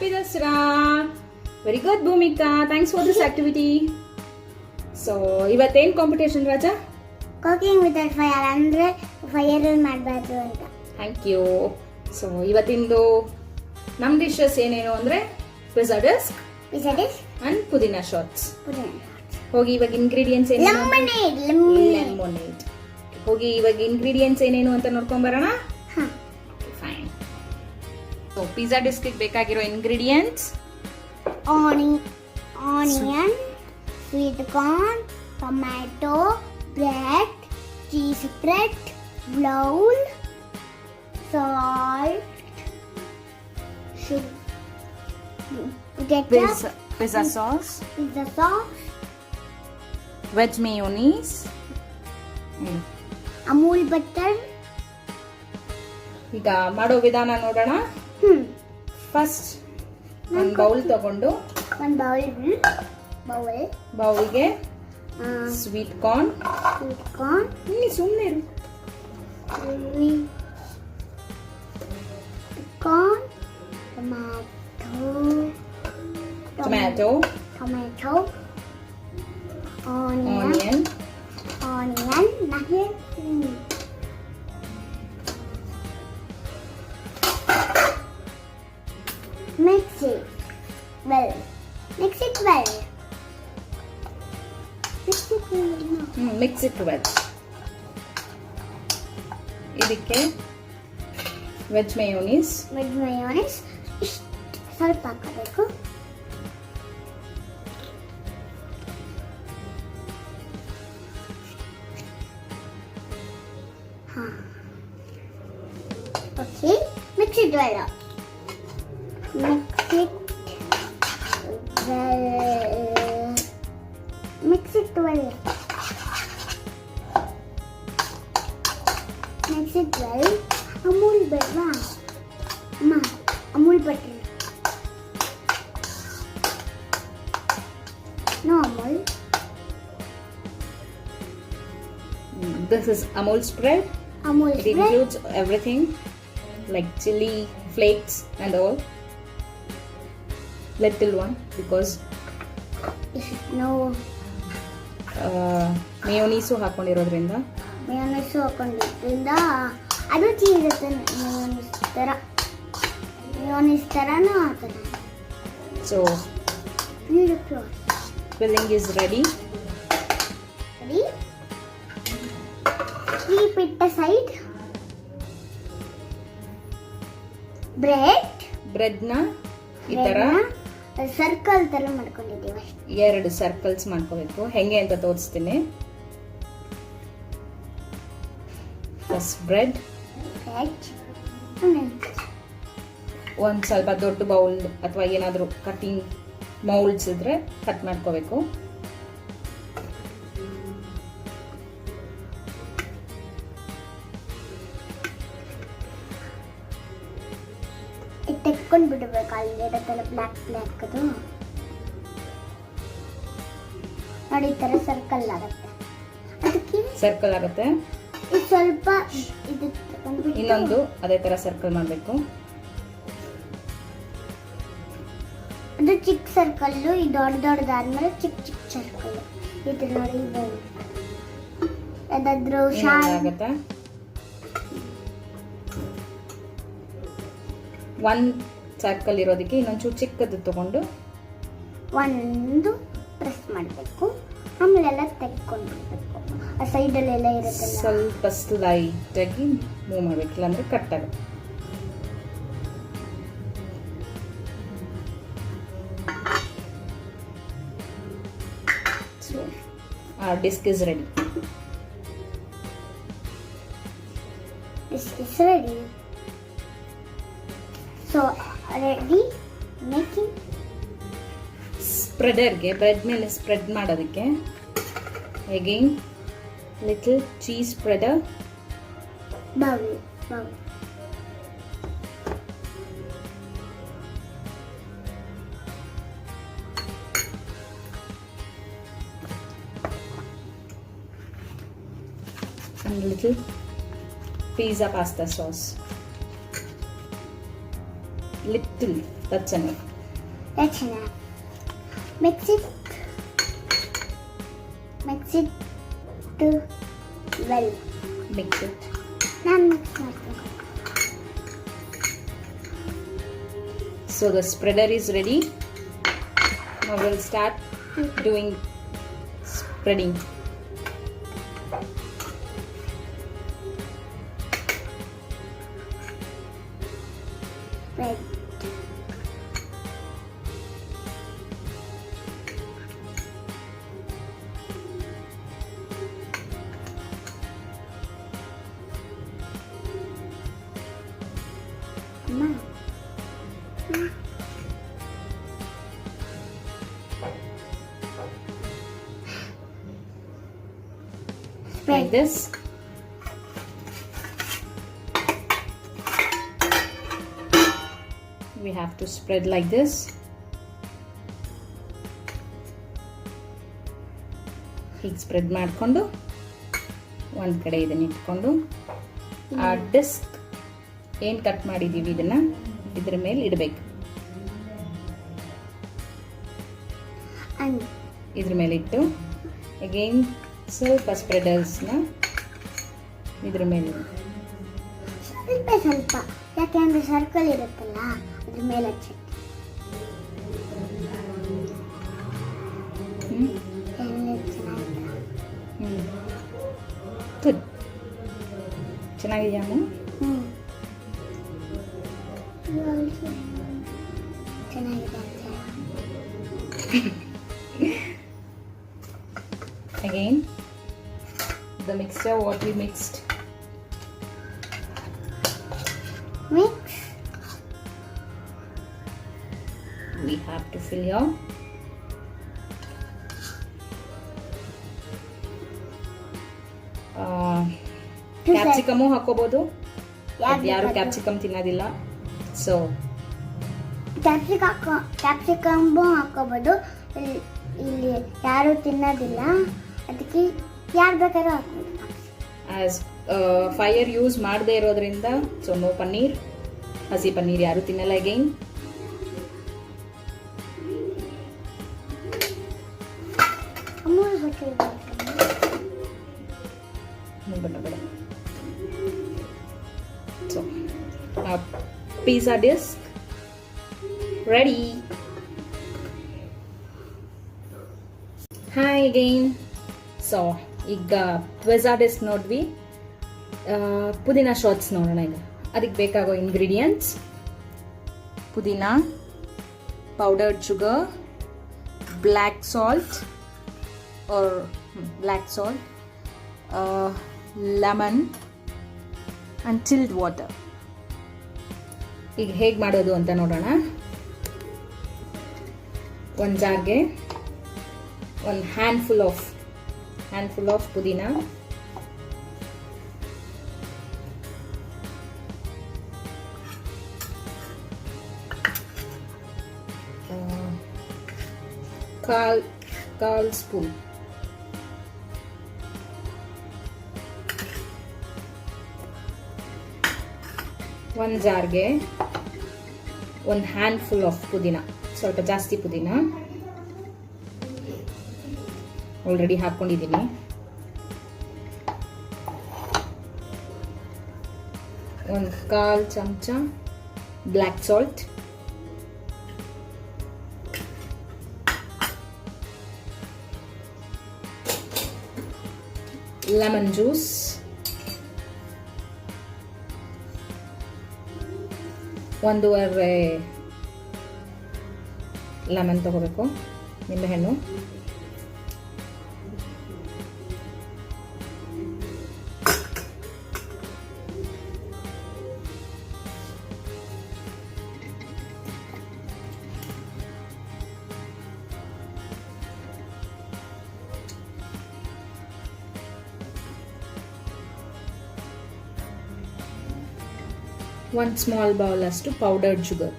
Happy Dasra. Very good, Bhumika. Thanks for this activity. So, ಇವತ್ತೇನ್ competition ರಾಜಾ? Cooking without fire ಅಂದ್ರೆ fire ಮಾಡಬಾರ್ದು ಅಂತ. Thank you. ಸೊ ಇವತ್ತಿಂದು ನಮ್ಮ ಡಿಶಸ್ ಏನೇನು ಅಂದ್ರೆ pizza disc and pudina shots. ಹೋಗಿ ಇವಾಗ ಇಂಗ್ರೀಡಿಯೆಂಟ್ಸ್ ಏನೇನು? ಲೆಮನೇಡ್. ಹೋಗಿ ಇವಾಗ ಇಂಗ್ರೀಡಿಯೆಂಟ್ಸ್ ಏನೇನು ಅಂತ ನೋಡ್ಕೊಂಡ್ ಬರೋಣ. ಫೈನ್. ಸೊ ಪಿಜ್ಜಾ ಡಿಸ್ಕ್ ಬೇಕಾಗಿರೋ ingredients: onion, sweet corn, tomato, bread, cheese bread, bowl, salt, pizza sauce, veg mayonnaise, Amul butter. ಈಗ ಮಾಡೋ ವಿಧಾನ ನೋಡೋಣ. ಫಸ್ಟ್ ಒಂದು ಬೌಲ್ ತಗೊಂಡು ಬೌಲ್ಗೆ ಸ್ವೀಟ್ ಕಾರ್ನ್ ಸುಮ್ಮನೆ corn, tomato, onion, mix it well. Mix it well. ಇದಕ್ಕೆ ವೆಜ್ ಮಯೋನೀಸ್ ಸ್ವಲ್ಪ ಹಾಕಬೇಕು. Okay, mix it well. Amul ಬೇಡವಾ ಅಮ್ಮ? Amul butter. No Amul. This is Amul spread. It includes everything like chili flakes and all. Little one because mayonnaise ಹಾಕೊಂಡಿರೋದ್ರಿಂದ ಅದು cheese mayonnaise ತರನೂ ಆಗ್ತದೆ. So filling is ready. Keep it aside. Bread ನ ಈ ತರ circle ತರ ಮಾಡ್ಕೊಂಡಿದ್ದೀವಿ. 2 circles ಮಾಡ್ಕೋಬೇಕು. ಹೆಂಗೆ ಅಂತ ತೋರಿಸ್ತೀನಿ. ಫಸ್ಟ್ ಬ್ರೆಡ್ ಒಂದು ಸ್ವಲ್ಪ ದೊಡ್ಡ ಬೌಲ್ ಅಥವಾ ಏನಾದರೂ ಕಟಿಂಗ್ ಮೌಲ್ಡ್ಸ್ ಇದ್ರೆ ಕಟ್ ಮಾಡ್ಕೋಬೇಕು. ತೆಕ್ಕೊಂಡು ಬಿಡಬೇಕು. ಅಲ್ಲಿ ಇರುತ್ತಲ್ಲ ಬ್ಲ್ಯಾಕ್ ಅದು ನೋಡಿ, ಈ ಥರ ಸರ್ಕಲ್ ಆಗುತ್ತೆ. ಅದಕ್ಕೆ ಸರ್ಕಲ್ ಆಗುತ್ತೆ. ಸ್ವಲ್ಪ ಇನ್ನೊಂದು ಅದೇ ತರ ಸರ್ಕಲ್ ಮಾಡಬೇಕು. ಅದು ಚಿಕ್ಕ ಸರ್ಕಲ್, ಈ ದೊಡ್ಡದಾದ್ಮೇಲೆ ಚಿಕ್ಕ ಸರ್ಕಲ್. ಇದು ನೋಡಿ, ಯಾವ್ದಾದ್ರು ಆಗುತ್ತೆ. ಒಂದು ಸರ್ಕಲ್ ಇರೋದಕ್ಕೆ ಇನ್ನೊಂಚೂರು ಚಿಕ್ಕದು ತಗೊಂಡು ಒಂದು ಪ್ರೆಸ್ ಮಾಡಬೇಕು. ಆಮೇಲೆ ಎಲ್ಲ ತೆಕ್ಕೊಂಡ್ಬಿಡ್ಬೇಕು. ಆ ಸೈಡಲ್ಲೆಲ್ಲ ಇರುತ್ತೆ, ಸ್ವಲ್ಪ ಸ್ಲೈಟ್ ಆಗಿ ಮೂವ್ ಮಾಡಬೇಕು, ಇಲ್ಲಾಂದ್ರೆ ಕಟ್ ಆಗುತ್ತೆ. Our disc is ready. So ready making ಸ್ಪ್ರೆಡರ್ಗೆ ಬ್ರೆಡ್ ಮೇಲೆ ಸ್ಪ್ರೆಡ್ ಮಾಡೋದಕ್ಕೆ again little cheese spreader. Bowl and little pizza pasta sauce. Little, that's enough. That's enough. Mix it to well. Mix it. ನಾನು mix ಮಾಡ್ತೀನಿ. So the spreader is ready. Now we'll start doing spreading. Spread. ಅಮ್ಮ. Like this. We have to spread like this. ಹೀಗೆ spread ಮಾಡಿಕೊಂಡು ಒಂದು ಕಡೆ ಇದನ್ನ ಇಟ್ಕೊಂಡು ಆ ಡಿಸ್ಕ್ ಏನು ಕಟ್ ಮಾಡಿದ್ದೀವಿ ಇದನ್ನ ಇದ್ರ ಮೇಲೆ ಇಡಬೇಕು. And ಇದ್ರ ಮೇಲೆ ಇಟ್ಟು ಅಗೈನ್ ಸ್ವಲ್ಪ ಸ್ಪ್ರೆಡರ್ಸ್ನ ಇದ್ರ ಮೇಲೆ ಸ್ವಲ್ಪ ಯಾಕೆಂದ್ರೆ ಸರ್ಕಲ್ ಇರುತ್ತಲ್ಲ ಅದ್ರ ಮೇಲೆ ಹಚ್ಚಿ ಗುಡ್. ಚೆನ್ನಾಗಿದೆಯಾ ಅಮ್ಮ? ಚೆನ್ನಾಗಿದೆ Again the mixture what we mixed. Mix. We have to fill here. Capsicum ಹಾಕೋಬಹುದು. ಯಾರು ಕ್ಯಾಪ್ಸಿಕಮ್ ತಿನ್ನೋದಿಲ್ಲ, ಸೊ ಕ್ಯಾಪ್ಸಿಕಮ್ಮು ಹಾಕೋಬಹುದು. ಇಲ್ಲಿ ಯಾರು ತಿನ್ನೋದಿಲ್ಲ, ಅದಕ್ಕೆ ಯಾರು ಬೇಕಾದ್ರೂ ಹಾಕ್ಬೋದು. ಆಸ್ ಫೈರ್ ಯೂಸ್ ಮಾಡದೇ ಇರೋದ್ರಿಂದ ಸೊ ನೋ ಪನ್ನೀರ್. ಹಸಿ ಪನ್ನೀರ್ ಯಾರು ತಿನ್ನಲ್ಲ. Again so pizza disc ready. Hi again. So ಈಗ ಪಿಜ್ಜಾ ಡಿಸ್ಕ್ ನೋಡ್ವಿ. ಪುದೀನ ಶಾಟ್ಸ್ ನೋಡೋಣ ಈಗ. ಅದಕ್ಕೆ ಬೇಕಾಗೋ ingredients: pudina, powdered sugar, black salt lemon and chilled water. ಈಗ ಹೇಗೆ ಮಾಡೋದು ಅಂತ ನೋಡೋಣ. ಒಂದು ಜಾರ್ಗೆ ಒಂದು ಹ್ಯಾಂಡ್ಫುಲ್ ಆಫ್ ಪುದೀನ, ಕಾಲ್ ಸ್ಪೂನ್ ಒಂದು ಜಾರ್ಗೆ ಒಂದು ಹ್ಯಾಂಡ್ಫುಲ್ ಆಫ್ ಪುದೀನ, ಸ್ವಲ್ಪ ಜಾಸ್ತಿ ಪುದೀನ ಆಲ್ರೆಡಿ ಹಾಕ್ಕೊಂಡಿದ್ದೀನಿ. ಒಂದು ಕಾಲ್ ಚಮಚ ಬ್ಲ್ಯಾಕ್ ಸಾಲ್ಟ್, ಲೆಮನ್ ಜ್ಯೂಸ್, ಒಂದೂವರೆ ಲೆಮನ್ ತಗೋಬೇಕು, ನಿಂಬೆಹಣ್ಣು, ಒಂದು ಸ್ಮಾಲ್ ಬೌಲ್ ಅಷ್ಟು powdered sugar,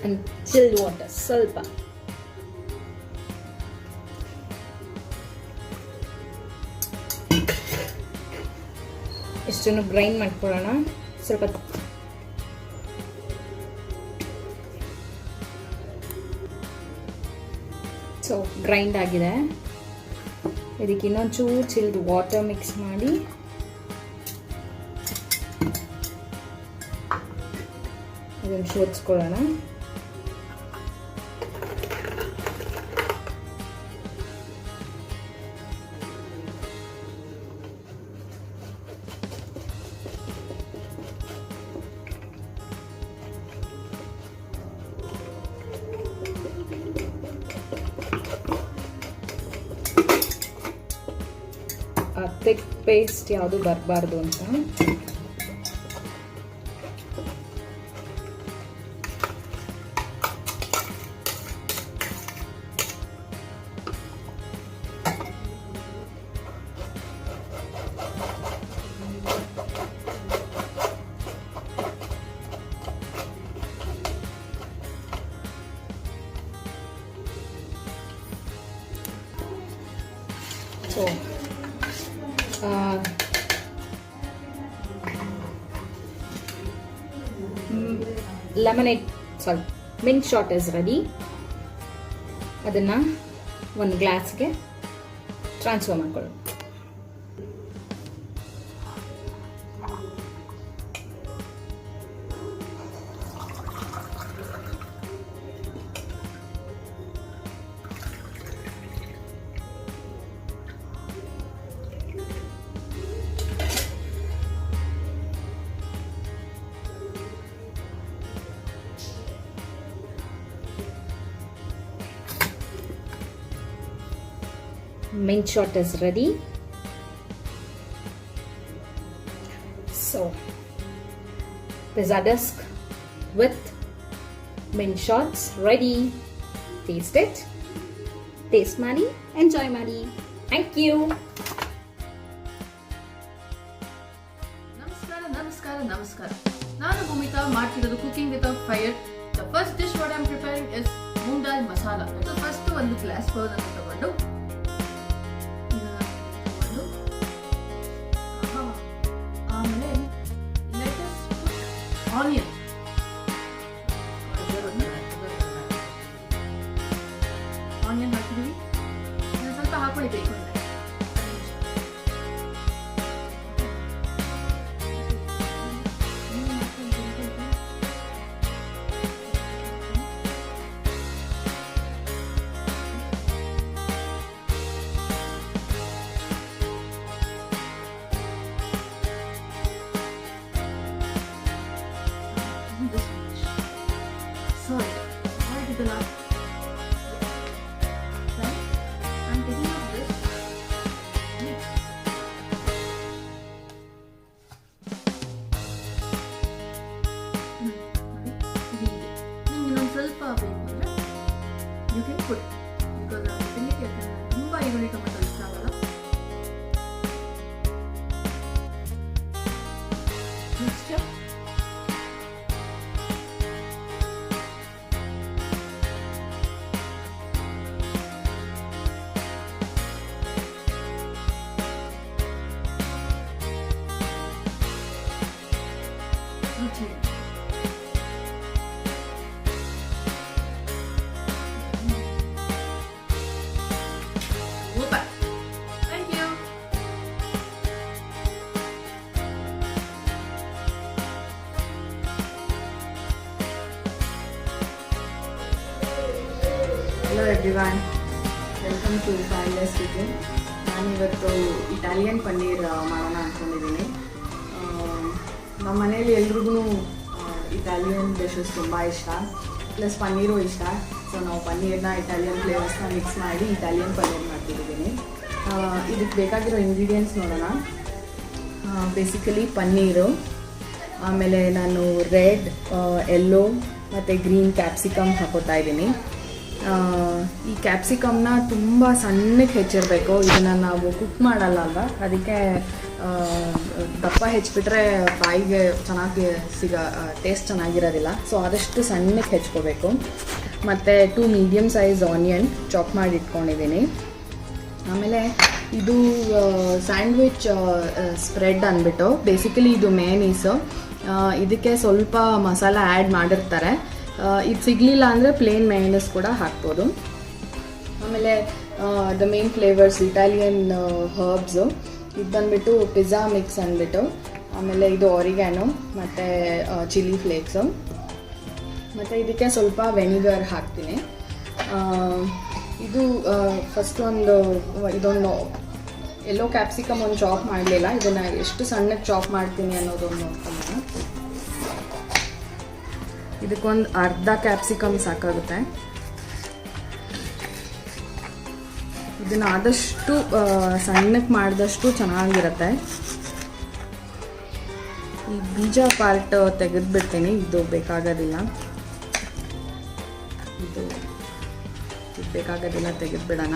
and chilled water ಸ್ವಲ್ಪ. ಇಷ್ಟನ್ನು ಗ್ರೈಂಡ್ ಮಾಡ್ಕೊಳ್ಳೋಣ ಸ್ವಲ್ಪ. ಸೊ ಗ್ರೈಂಡ್ ಆಗಿದೆ. ಇದಕ್ಕೆ ಇನ್ನೊಂಚೂರು ಚಿಲ್ಡ್ ವಾಟರ್ ಮಿಕ್ಸ್ ಮಾಡಿ ಅದನ್ನು ಶೋಧಿಸ್ಕೊಳ್ಳೋಣ. ಥಿಕ್ ಪೇಸ್ಟ್ ಯಾವುದು ಬರಬಾರ್ದು ಅಂತ. So lemonade mint shot is ready. ಅದನ್ನ ಒಂದು ಗ್ಲಾಸ್ಗೆ ಟ್ರಾನ್ಸ್ಫರ್ ಮಾಡ್ಕೊಳ್ಳಿ. Mint shot is ready. So pizza disc with mint shots ready. Taste it. Taste ಮಾಡಿ, enjoy ಮಾಡಿ. Thank you. ನಮಸ್ಕಾರ. ನಾನು ಭೂಮಿಕಾ ಮಾಡ್ತಿರೋದು cooking without fire. The first dish what I am preparing is moong dal masala. So first ಒಂದು glass bowl ಅನ್ನು ತಗೊಂಡು ಆಮೇಲೆ lettuce onion ಹಾಕಿದೀವಿ. ಸ್ವಲ್ಪ ಹಾಕೊಳ್ಳಿ ಬೇಕು ಅಂದ್ರೆ. Salt. Salt is the last. Right? I'm taking out this. Mix. ಇನ್ನೊಂದು ಸ್ವಲ್ಪ ಬೇಕು ಅಂದ್ರೆ ಯು ಕ್ಯಾನ್ ಪುಟ್, ಬಿಕಾಸ್ ನಾನು ತಿನ್ನಲಿಕ್ಕೆ ತುಂಬಾ ಈರುಳ್ಳಿ ಟೊಮೆಟೊ ಇಷ್ಟ ಆಗಲ್ಲ. ಮಿಕ್ಸ್ಚರ್ ರುಚಿ. Super. Thank you. Hello everyone, welcome to Familia's kitchen. ನಾನಿವತ್ತು ಇಟಾಲಿಯನ್ ಪನ್ನೀರ್ ಮಾಡೋಣ ಅಂದ್ಕೊಂಡಿದ್ದೀನಿ. ನಮ್ಮ ಮನೇಲಿ ಎಲ್ರಿಗೂ ಇಟಾಲಿಯನ್ ಡಿಶಸ್ ತುಂಬ ಇಷ್ಟ, ಪ್ಲಸ್ ಪನ್ನೀರು ಇಷ್ಟ. ಸೊ ನಾವು ಪನ್ನೀರ್ನ ಇಟಾಲಿಯನ್ ಫ್ಲೇವರ್ಸ್ನ ಮಿಕ್ಸ್ ಮಾಡಿ ಇಟಾಲಿಯನ್ ಪನ್ನೀರ್ ಮಾಡ್ತಿದ್ದೀನಿ. ಇದಕ್ಕೆ ಬೇಕಾಗಿರೋ ಇಂಗ್ರೀಡಿಯೆಂಟ್ಸ್ ನೋಡೋಣ. ಬೇಸಿಕಲಿ ಪನ್ನೀರು, ಆಮೇಲೆ ನಾನು ರೆಡ್, ಯೆಲ್ಲೋ ಮತ್ತು ಗ್ರೀನ್ ಕ್ಯಾಪ್ಸಿಕಮ್ ಹಾಕೋತಾ ಇದ್ದೀನಿ. ಈ ಕ್ಯಾಪ್ಸಿಕಮ್ನ ತುಂಬ ಸಣ್ಣಕ್ಕೆ ಹೆಚ್ಚಿರಬೇಕು. ಇದನ್ನು ನಾವು ಕುಕ್ ಮಾಡಲ್ಲ ಅಲ್ವಾ, ಅದಕ್ಕೆ ದಪ್ಪ ಹೆಚ್ಚಿಬಿಟ್ರೆ ಬಾಯಿಗೆ ಚೆನ್ನಾಗಿ ಟೇಸ್ಟ್ ಚೆನ್ನಾಗಿರೋದಿಲ್ಲ. ಸೊ ಆದಷ್ಟು ಸಣ್ಣಕ್ಕೆ ಹೆಚ್ಕೋಬೇಕು. ಮತ್ತು 2 ಮೀಡಿಯಮ್ ಸೈಜ್ ಆನಿಯನ್ ಚಾಪ್ ಮಾಡಿ ಇಟ್ಕೊಂಡಿದ್ದೀನಿ. ಆಮೇಲೆ ಇದು ಸ್ಯಾಂಡ್ವಿಚ್ ಸ್ಪ್ರೆಡ್ ಅಂದ್ಬಿಟ್ಟು ಬೇಸಿಕಲಿ ಇದು ಮೇನೀಸು. ಇದಕ್ಕೆ ಸ್ವಲ್ಪ ಮಸಾಲ ಆ್ಯಡ್ ಮಾಡಿರ್ತಾರೆ. ಇದು ಸಿಗಲಿಲ್ಲ ಅಂದರೆ ಪ್ಲೇನ್ ಮೇನೀಸ್ ಕೂಡ ಹಾಕ್ಬೋದು. ಆಮೇಲೆ the main flavours Italian herbs. ಇದು ಬಂದುಬಿಟ್ಟು ಪಿಜ್ಜಾ ಮಿಕ್ಸ್ ಅಂದ್ಬಿಟ್ಟು, ಆಮೇಲೆ ಇದು ಆರಿಗ್ಯಾನೋ ಮತ್ತು ಚಿಲ್ಲಿ ಫ್ಲೇಕ್ಸು. ಮತ್ತು ಇದಕ್ಕೆ ಸ್ವಲ್ಪ ವೆನಿಗರ್ ಹಾಕ್ತೀನಿ. ಇದು ಫಸ್ಟ್ ಇದೊಂದು ಎಲ್ಲೋ ಕ್ಯಾಪ್ಸಿಕಮ್ ಒಂದು ಚಾಪ್ ಮಾಡಲಿಲ್ಲ. ಇದನ್ನು ಎಷ್ಟು ಸಣ್ಣಕ್ಕೆ ಚಾಪ್ ಮಾಡ್ತೀನಿ ಅನ್ನೋದೊಂದು ನೋಡ್ಕೊಂಡು, ಇದಕ್ಕೊಂದು ಅರ್ಧ ಕ್ಯಾಪ್ಸಿಕಮ್ ಸಾಕಾಗುತ್ತೆ. ಇದನ್ನು ಆದಷ್ಟು ಸಣ್ಣಕ್ಕೆ ಮಾಡಿದಷ್ಟು ಚೆನ್ನಾಗಿರುತ್ತೆ. ಈ ಬೀಜ ಪಾರ್ಟ್ ತೆಗೆದುಬಿಡ್ತೀನಿ, ಇದು ಬೇಕಾಗೋದಿಲ್ಲ. ಇದು ಬೇಕಾಗೋದಿಲ್ಲ, ತೆಗೆದುಬಿಡೋಣ.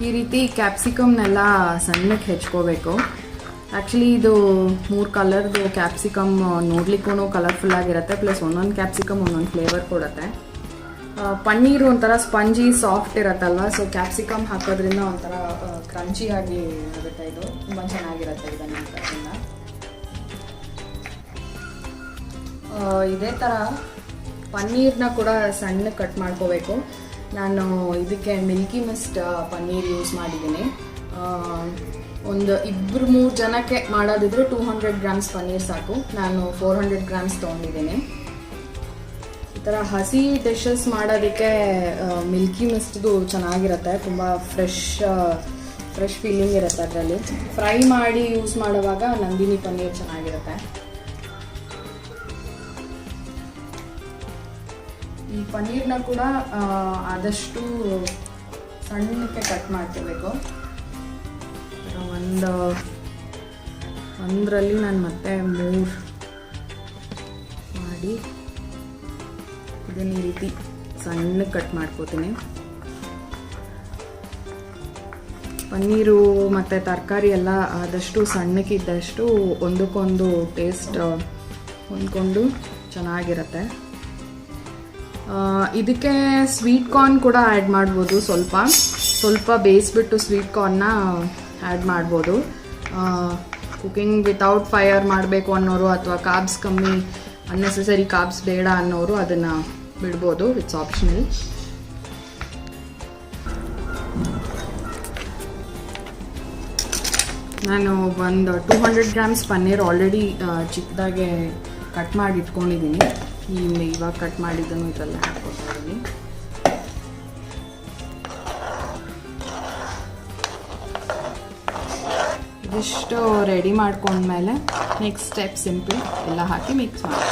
ಈ ರೀತಿ ಕ್ಯಾಪ್ಸಿಕಮ್ನೆಲ್ಲ ಸಣ್ಣಕ್ಕೆ ಹೆಚ್ಕೋಬೇಕು. ಆ್ಯಕ್ಚುಲಿ ಇದು 3 ಕಲರ್ದು ಕ್ಯಾಪ್ಸಿಕಮ್ ನೋಡ್ಲಿಕ್ಕೂ ಕಲರ್ಫುಲ್ ಆಗಿರುತ್ತೆ. ಪ್ಲಸ್ ಒಂದೊಂದು ಕ್ಯಾಪ್ಸಿಕಮ್ ಒಂದೊಂದು ಫ್ಲೇವರ್ ಕೊಡುತ್ತೆ. ಪನ್ನೀರು ಒಂಥರ ಸ್ಪಂಜಿ ಸಾಫ್ಟ್ ಇರುತ್ತಲ್ವ, ಸೊ ಕ್ಯಾಪ್ಸಿಕಮ್ ಹಾಕೋದ್ರಿಂದ ಒಂಥರ ಕ್ರಂಚಿ ಆಗಿ ಆಗುತ್ತೆ. ಇದು ತುಂಬ ಚೆನ್ನಾಗಿರುತ್ತೆ ಇದನ್ನು ಹಾಕೋದ್ರಿಂದ. ಇದೇ ಥರ ಪನ್ನೀರ್ನ ಕೂಡ ಸಣ್ಣ ಕಟ್ ಮಾಡ್ಕೋಬೇಕು. ನಾನು ಇದಕ್ಕೆ ಮಿಲ್ಕಿ ಮಿಸ್ಟ್ ಪನ್ನೀರ್ ಯೂಸ್ ಮಾಡಿದ್ದೀನಿ. ಒಂದು 2-3 ಜನಕ್ಕೆ ಮಾಡೋದಿದ್ರೆ 200 ಗ್ರಾಮ್ಸ್ ಪನ್ನೀರ್ ಸಾಕು. ನಾನು 400 ಗ್ರಾಮ್ಸ್ ತೊಗೊಂಡಿದ್ದೀನಿ. ಈ ಥರ ಹಸಿ ಡಿಶಸ್ ಮಾಡೋದಕ್ಕೆ ಮಿಲ್ಕಿ ಮಿಸ್ಟ್ದು ಚೆನ್ನಾಗಿರುತ್ತೆ. ತುಂಬ ಫ್ರೆಶ್ ಫೀಲಿಂಗ್ ಇರುತ್ತೆ ಅದರಲ್ಲಿ. ಫ್ರೈ ಮಾಡಿ ಯೂಸ್ ಮಾಡುವಾಗ ನಂದಿನಿ ಪನ್ನೀರ್ ಚೆನ್ನಾಗಿರುತ್ತೆ. ಈ ಪನ್ನೀರ್ನ ಕೂಡ ಆದಷ್ಟು ಸಣ್ಣಕ್ಕೆ ಕಟ್ ಮಾಡ್ಕೋಬೇಕು. ಒಂದರಲ್ಲಿ ನಾನು ಮತ್ತೆ 3 ಮಾಡಿ ಇದನ್ನು ಈ ರೀತಿ ಸಣ್ಣಕ್ಕೆ ಕಟ್ ಮಾಡ್ಕೋತೀನಿ. ಪನ್ನೀರು ಮತ್ತು ತರಕಾರಿ ಎಲ್ಲ ಆದಷ್ಟು ಸಣ್ಣಕ್ಕಿದ್ದಷ್ಟು ಒಂದಕ್ಕೊಂದು ಟೇಸ್ಟ್ ಹೊಂದ್ಕೊಂಡು ಚೆನ್ನಾಗಿರುತ್ತೆ. ಇದಕ್ಕೆ ಸ್ವೀಟ್ ಕಾರ್ನ್ ಕೂಡ ಆ್ಯಡ್ ಮಾಡ್ಬೋದು. ಸ್ವಲ್ಪ ಬೇಯಿಸ್ಬಿಟ್ಟು ಸ್ವೀಟ್ ಕಾರ್ನ್ನ ಆ್ಯಡ್ ಮಾಡ್ಬೋದು. ಕುಕಿಂಗ್ ವಿತೌಟ್ ಫೈರ್ ಮಾಡಬೇಕು ಅನ್ನೋರು ಅಥವಾ ಕಾರ್ಬ್ಸ್ ಕಮ್ಮಿ, ಅನ್ನೆಸೆಸರಿ ಕಾರ್ಬ್ಸ್ ಬೇಡ ಅನ್ನೋರು ಅದನ್ನು ಬಿಡ್ಬೋದು. It's optional. ನಾನು ಒಂದು 200 ಗ್ರಾಮ್ಸ್ ಪನ್ನೀರ್ ಆಲ್ರೆಡಿ ಚಿಕ್ಕದಾಗೆ ಕಟ್ ಮಾಡಿ ಇಟ್ಕೊಂಡಿದ್ದೀನಿ. ಇವಾಗ ಕಟ್ ಮಾಡಿದ್ದನ್ನು ಇದೆಲ್ಲ ಹಾಕ್ಕೊತಾ ಇದ್ದೀನಿ. ಇದಿಷ್ಟು ರೆಡಿ ಮಾಡ್ಕೊಂಡ್ಮೇಲೆ ನೆಕ್ಸ್ಟ್ ಸ್ಟೆಪ್ ಸಿಂಪಲ್ ಎಲ್ಲ ಹಾಕಿ ಮಿಕ್ಸ್ ಮಾಡಿ.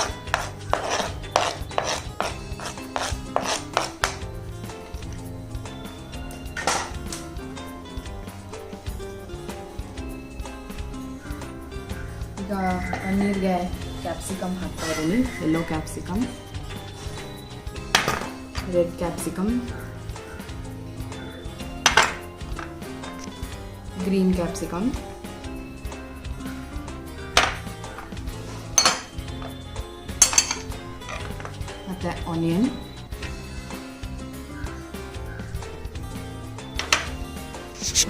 ಈಗ ಪನ್ನೀರ್ಗೆ ಕ್ಯಾಪ್ಸಿಕಮ್ ಹಾಕ್ತಾ ಇದ್ದೀನಿ. Yellow capsicum, red capsicum, green capsicum, ಮತ್ತು ಆನಿಯನ್,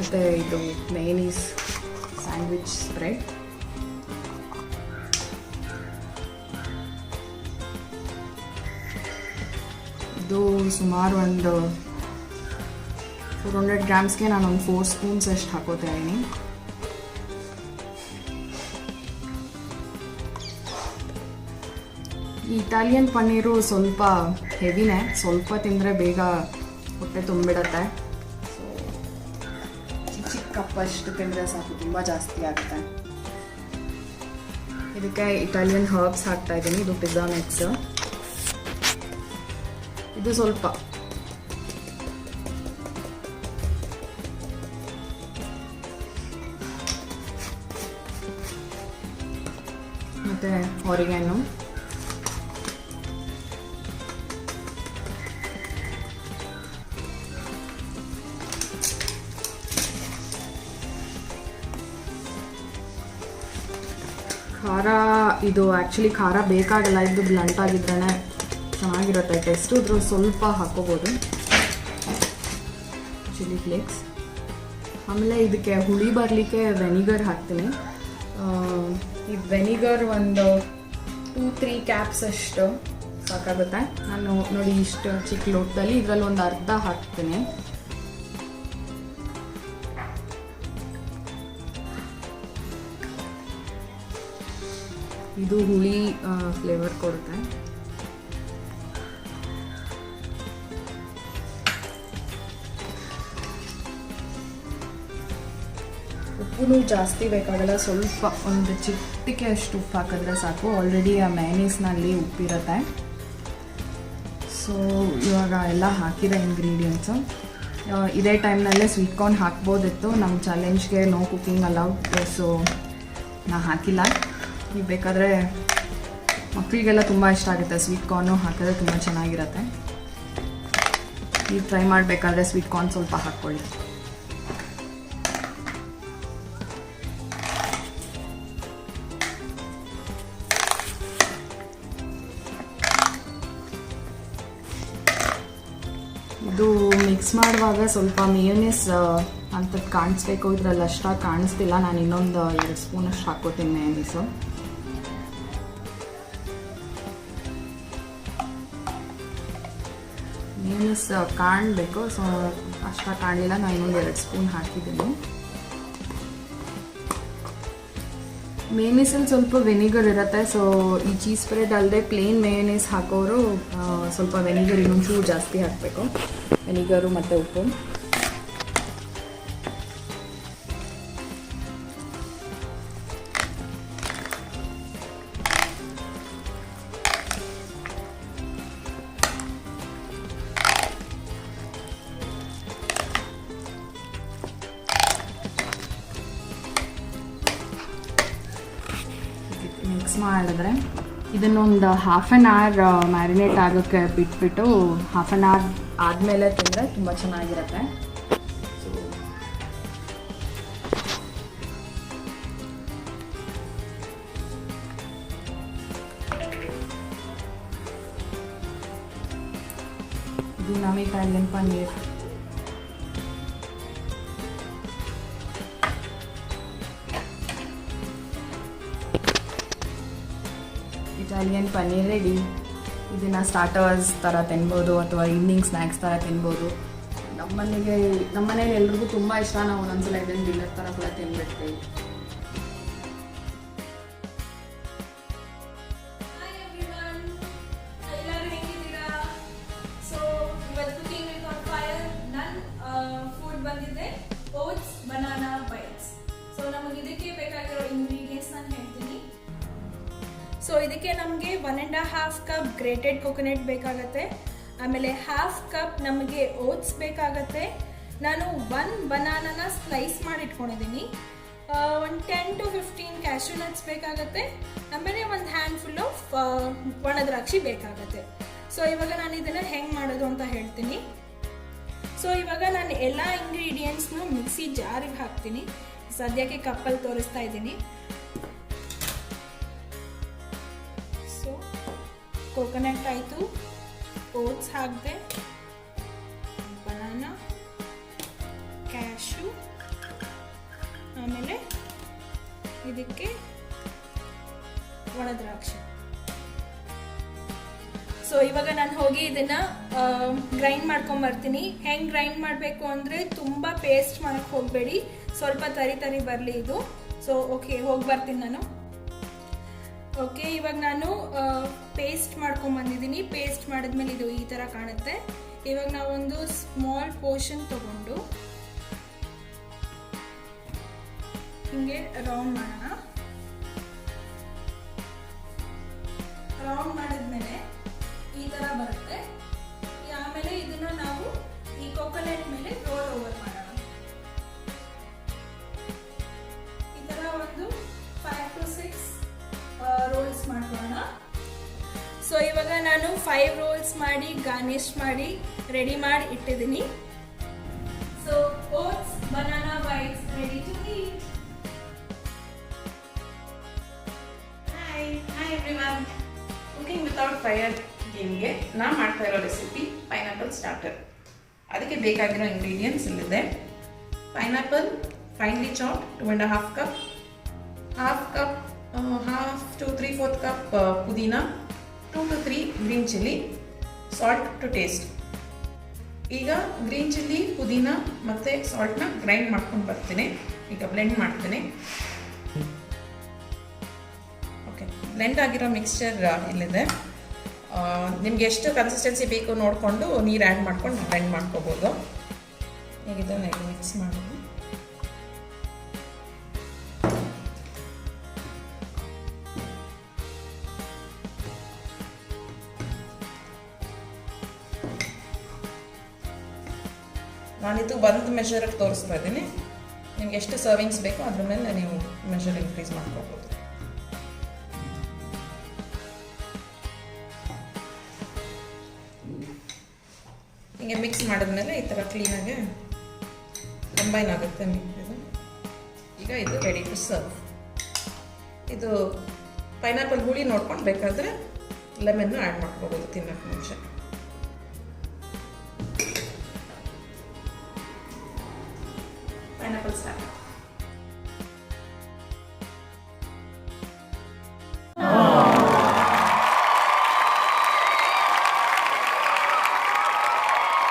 ಮತ್ತು ಇದು ಮೇನೀಸ್ ಸ್ಯಾಂಡ್ವಿಚ್ ಸ್ಪ್ರೆಡ್, ಇದು ಸುಮಾರು ಒಂದು 400 ಗ್ರಾಮ್ಸ್ಗೆ ನಾನು ಒಂದು 4 ಸ್ಪೂನ್ಸ್ ಅಷ್ಟು ಹಾಕೋತಾ ಇದ್ದೀನಿ. ಈ ಇಟಾಲಿಯನ್ ಪನ್ನೀರು ಸ್ವಲ್ಪ ಹೆವಿನೇ, ಸ್ವಲ್ಪ ತಿಂದರೆ ಬೇಗ ಹೊಟ್ಟೆ ತುಂಬಿಡುತ್ತೆ. ಸೊ ಚಿಕ್ಕ ಕಪ್ಪಷ್ಟು ತಿಂದರೆ ಸಾಕು, ತುಂಬ ಜಾಸ್ತಿ ಆಗುತ್ತೆ. ಇದಕ್ಕೆ ಇಟಾಲಿಯನ್ ಹರ್ಬ್ಸ್ ಹಾಕ್ತಾ ಇದ್ದೀನಿ. ಇದು ಪಿಜ್ಜಾ ಮಿಕ್ಸ್. ಇದು ಸ್ವಲ್ಪ ಮತ್ತು ಆರಿಗ್ಯಾನೋ, ಖಾರ ಇದು ಆ್ಯಕ್ಚುಲಿ ಖಾರ ಬೇಕಾಗಲ್ಲ, ಇದು ಬ್ಲಂಟ್ ಆಗಿದ್ರೇ ಚೆನ್ನಾಗಿರುತ್ತೆ ಟೇಸ್ಟು. ಇದ್ರ ಸ್ವಲ್ಪ ಹಾಕ್ಕೋಬೋದು ಚಿಲ್ಲಿ ಫ್ಲೇಕ್ಸ್. ಆಮೇಲೆ ಇದಕ್ಕೆ ಹುಳಿ ಬರಲಿಕ್ಕೆ ವೆನಿಗರ್ ಹಾಕ್ತೀನಿ. ಇದು ವೆನಿಗರ್ ಒಂದು 2-3 ಕ್ಯಾಪ್ಸ್ ಅಷ್ಟು ಸಾಕಾಗುತ್ತೆ. ನಾನು ನೋಡಿ ಇಷ್ಟು ಚಿಕ್ಕ ಲೋಟದಲ್ಲಿ ಇದರಲ್ಲಿ ಒಂದು ಅರ್ಧ ಹಾಕ್ತೀನಿ. ಇದು ಹುಳಿ ಫ್ಲೇವರ್ ಕೊಡುತ್ತೆ. ಉಪ್ಪು ಜಾಸ್ತಿ ಬೇಕಾಗಲ್ಲ, ಸ್ವಲ್ಪ ಒಂದು ಚಿಟಿಕೆ ಅಷ್ಟು ಉಪ್ಪು ಹಾಕಿದ್ರೆ ಸಾಕು. ಆಲ್ರೆಡಿ ಆ ಮೈನೀಸ್ನಲ್ಲಿ ಉಪ್ಪಿರುತ್ತೆ. ಸೊ ಇವಾಗ ಎಲ್ಲ ಹಾಕಿದ ಇಂಗ್ರೀಡಿಯೆಂಟ್ಸು. ಇದೇ ಟೈಮ್ನಲ್ಲೇ ಸ್ವೀಟ್ ಕಾರ್ನ್ ಹಾಕ್ಬೋದಿತ್ತು. ನಮ್ಮ ಚಾಲೆಂಜ್ಗೆ ನೋ ಕುಕಿಂಗ್ ಅಲೌಡ್, ಸೊ ನಾ ಹಾಕಿಲ್ಲ. ನೀವು ಬೇಕಾದರೆ ಮಕ್ಕಳಿಗೆಲ್ಲ ತುಂಬ ಇಷ್ಟ ಆಗುತ್ತೆ, ಸ್ವೀಟ್ ಕಾರ್ನು ಹಾಕಿದ್ರೆ ತುಂಬ ಚೆನ್ನಾಗಿರುತ್ತೆ. ನೀವು ಟ್ರೈ ಮಾಡಬೇಕಾದ್ರೆ ಸ್ವೀಟ್ ಕಾರ್ನ್ ಸ್ವಲ್ಪ ಹಾಕ್ಕೊಳ್ಳಿ. ಇದು ಮಿಕ್ಸ್ ಮಾಡುವಾಗ ಸ್ವಲ್ಪ ಮೇಯೋನೇಸ್ ಅಂಥದ್ದು ಕಾಣಿಸ್ಬೇಕು. ಇದರಲ್ಲಿ ಅಷ್ಟಾಗಿ ಕಾಣಿಸ್ತಿಲ್ಲ. ನಾನು ಇನ್ನೊಂದು 2 ಸ್ಪೂನ್ ಅಷ್ಟು ಹಾಕ್ಕೋತೀನಿ ಮೇಯೋನೇಸು. ಮೇಯೋನೇಸ್ ಕಾಣಬೇಕು, ಸೊ ಅಷ್ಟಾಗಿ ಕಾಣಲಿಲ್ಲ. ನಾನು ಇನ್ನೊಂದು 2 ಸ್ಪೂನ್ ಹಾಕಿದ್ದೀನಿ. ಮೇಯೋನೇಸಲ್ಲಿ ಸ್ವಲ್ಪ ವೆನಿಗರ್ ಇರುತ್ತೆ. ಸೊ ಈ ಚೀಸ್ ಸ್ಪ್ರೆಡ್ ಅಲ್ಲದೆ ಪ್ಲೇನ್ ಮೇಯೋನೇಸ್ ಹಾಕೋರು ಸ್ವಲ್ಪ ವೆನಿಗರ್ ಇನ್ನೊಂಚೂರು ಜಾಸ್ತಿ ಹಾಕಬೇಕು. ವೆನಿಗರು ಮತ್ತು ಉಪ್ಪು. ಮಿಕ್ಸ್ ಮಾಡಿದ್ರೆ ಇದನ್ನೊಂದು 1/2 hour ಮ್ಯಾರಿನೇಟ್ ಆಗೋಕ್ಕೆ ಬಿಟ್ಬಿಟ್ಟು 1/2 hour ಆದಮೇಲೆ ತಿಂದರೆ ತುಂಬ ಚೆನ್ನಾಗಿರುತ್ತೆ. ಇದು ನಮ್ಮ Italian paneer. Italian paneer ready. ಇದನ್ನು ಸ್ಟಾರ್ಟರ್ಸ್ ಥರ ತಿನ್ಬೋದು ಅಥವಾ ಈವ್ನಿಂಗ್ ಸ್ನ್ಯಾಕ್ಸ್ ಥರ ತಿನ್ಬೋದು. ನಮ್ಮನೇಲಿ ಎಲ್ರಿಗೂ ತುಂಬ ಇಷ್ಟ. ನಾವು ಒಂದೊಂದ್ಸಲ ಇದನ್ನು ಡಿನ್ನರ್ ಥರ ಕೂಡ ತಿನ್ಬಿಡ್ತೀವಿ. ಎಲ್ಲರೂ ಹೇಗಿದ್ದೀರಾ? ಸೊ ಇವತ್ತು ಕುಕಿಂಗ್ ವಿತ್ ಆನ್ ಫೈರ್ ನನ್ನ ಫುಡ್ ಬಂದಿದೆ ಓಟ್ಸ್ ಬನಾನಾ ಬೈಟ್ಸ್. ಸೊ ನಮಗೆ ಇದಕ್ಕೆ ಬೇಕಾಗಿರೋ ಇಂಗ್ರೀಡಿಯೆಂಟ್ಸ್ ನಾನು ಹೇಳ್ತೀನಿ. ಸೊ ಇದಕ್ಕೆ ನಮಗೆ 1.5 ಕಪ್ ಗ್ರೇಟೆಡ್ ಕೊಕೊನಟ್ ಬೇಕಾಗತ್ತೆ. ಆಮೇಲೆ 1/2 ಕಪ್ ನಮಗೆ ಓಟ್ಸ್ ಬೇಕಾಗತ್ತೆ. ನಾನು 1 ಬನಾನನ ಸ್ಲೈಸ್ ಮಾಡಿ ಇಟ್ಕೊಂಡಿದ್ದೀನಿ. ಒಂದು 10 to 15 ಕ್ಯಾಶ್ಯೂ ನಟ್ಸ್ ಬೇಕಾಗತ್ತೆ. ಆಮೇಲೆ ಒಂದು ಹ್ಯಾಂಡ್ಫುಲ್ ಆಫ್ ಒಣ ದ್ರಾಕ್ಷಿ ಬೇಕಾಗತ್ತೆ. ಸೊ ಇವಾಗ ನಾನು ಇದನ್ನು ಹೆಂಗೆ ಮಾಡೋದು ಅಂತ ಹೇಳ್ತೀನಿ. ಸೊ ಇವಾಗ ನಾನು ಎಲ್ಲ ಇಂಗ್ರೀಡಿಯೆಂಟ್ಸ್ನು ಮಿಕ್ಸಿ ಜಾರಿಗೆ ಹಾಕ್ತೀನಿ. ಸದ್ಯಕ್ಕೆ ಕಪ್ಪಲ್ಲಿ ತೋರಿಸ್ತಾ ಇದ್ದೀನಿ. ಸೊ ಕೋಕೋನಟ್ ಆಯಿತು, ಓಟ್ಸ್ ಹಾಕಿದೆ, ಬನಾನಾ, ಕ್ಯಾಶ್ಯೂ, ಆಮೇಲೆ ಇದಕ್ಕೆ ಒಣ ದ್ರಾಕ್ಷಿ. ಸೊ ಇವಾಗ ನಾನು ಹೋಗಿ ಇದನ್ನು ಗ್ರೈಂಡ್ ಮಾಡ್ಕೊಂಬರ್ತೀನಿ. ಹೆಂಗೆ ಗ್ರೈಂಡ್ ಮಾಡಬೇಕು ಅಂದರೆ ತುಂಬ ಪೇಸ್ಟ್ ಮಾಡೋಕ್ಕೆ ಹೋಗಬೇಡಿ, ಸ್ವಲ್ಪ ತರಿ ತರಿ ಬರಲಿ ಇದು. ಸೊ ಓಕೆ, ಹೋಗಿ ಬರ್ತೀನಿ ನಾನು. ಓಕೆ, ಇವಾಗ ನಾನು ಪೇಸ್ಟ್ ಮಾಡ್ಕೊಂಬಂದಿದ್ದೀನಿ. ಪೇಸ್ಟ್ ಮಾಡಿದ್ಮೇಲೆ ಇದು ಈ ಥರ ಕಾಣುತ್ತೆ. ಇವಾಗ ನಾವೊಂದು ಸ್ಮಾಲ್ ಪೋರ್ಷನ್ ತಗೊಂಡು ಹಿಂಗೆ ರೌಂಡ್ ಮಾಡೋಣ. ರೌಂಡ್ ಮಾಡಿದ್ಮೇಲೆ ಈ ಥರ ಬರುತ್ತೆ. ಆಮೇಲೆ ಇದನ್ನ ನಾವು ಈ ಕೊಕೊನಟ್ ಮೇಲೆ ರೋಲ್ ಓವರ್ ಮಾಡೋಣ. ಈ ಥರ ಒಂದು 5 to 6 ರೋಲ್ಸ್ ಮಾಡ್ಕೊಳ್ಳೋಣ. ಸೊ ಇವಾಗ ನಾನು 5 ರೋಲ್ಸ್ ಮಾಡಿ ಗಾರ್ನಿಶ್ ಮಾಡಿ ರೆಡಿ ಮಾಡಿ ಇಟ್ಟಿದ್ದೀನಿ. So oats banana bites ready to eat. Everyone, cooking without fire ಗೇಮ್ಗೆ ನಾನು ಮಾಡ್ತಾ ಇರೋ ರೆಸಿಪಿ ಪೈನಾಪಲ್ ಸ್ಟಾರ್ಟರ್. ಅದಕ್ಕೆ ಬೇಕಾಗಿರೋ ಇಂಗ್ರೀಡಿಯೆಂಟ್ಸ್ ಇಲ್ಲಿದೆ. Pineapple finely chopped 2.5 cup, half to 3/4 cup pudina, 2 to 3 green chilli, salt to taste. ಈಗ ಗ್ರೀನ್ ಚಿಲ್ಲಿ, ಪುದೀನ ಮತ್ತು ಸಾಲ್ಟ್ನ ಗ್ರೈಂಡ್ ಮಾಡ್ಕೊಂಡು ಬರ್ತೀನಿ. ಈಗ ಬ್ಲೆಂಡ್ ಮಾಡ್ತೀನಿ. ಓಕೆ, ಬ್ಲೆಂಡ್ ಆಗಿರೋ ಮಿಕ್ಸ್ಚರ್ ಇಲ್ಲಿದೆ. ನಿಮ್ಗೆ ಎಷ್ಟು ಕನ್ಸಿಸ್ಟೆನ್ಸಿ ಬೇಕು ನೋಡಿಕೊಂಡು ನೀರು ಆ್ಯಡ್ ಮಾಡ್ಕೊಂಡು ಬ್ಲೆಂಡ್ ಮಾಡ್ಕೋಬೋದು. ಈಗ ಇದನ್ನು ಮಿಕ್ಸ್ ಮಾಡೋದು. ನಾನಿದು ಒಂದು ಮೆಷರಿಗೆ ತೋರಿಸ್ತಾ ಇದ್ದೀನಿ. ನಿಮ್ಗೆ ಎಷ್ಟು ಸರ್ವಿಂಗ್ಸ್ ಬೇಕೋ ಅದ್ರ ಮೇಲೆ ನೀವು ಮೆಷರ್ ಇನ್ಕ್ರೀಸ್ ಮಾಡ್ಕೋಬೋದು. ಹಿಂಗೆ ಮಿಕ್ಸ್ ಮಾಡಿದ್ಮೇಲೆ ಈ ಥರ ಕ್ಲೀನಾಗಿ ಕಂಬೈನ್ ಆಗುತ್ತೆ ಇದು. ಈಗ ಇದು ರೆಡಿ ಟು ಸರ್ವ್. ಇದು ಪೈನಾಪಲ್ ಹುಳಿ ನೋಡ್ಕೊಂಡು ಬೇಕಾದರೆ ಲೆಮನ್ನು ಆ್ಯಡ್ ಮಾಡ್ಕೋಬೋದು ತಿನ್ನೋಕ್ಕೆ ಮುಂಚೆ. Pineapple salad.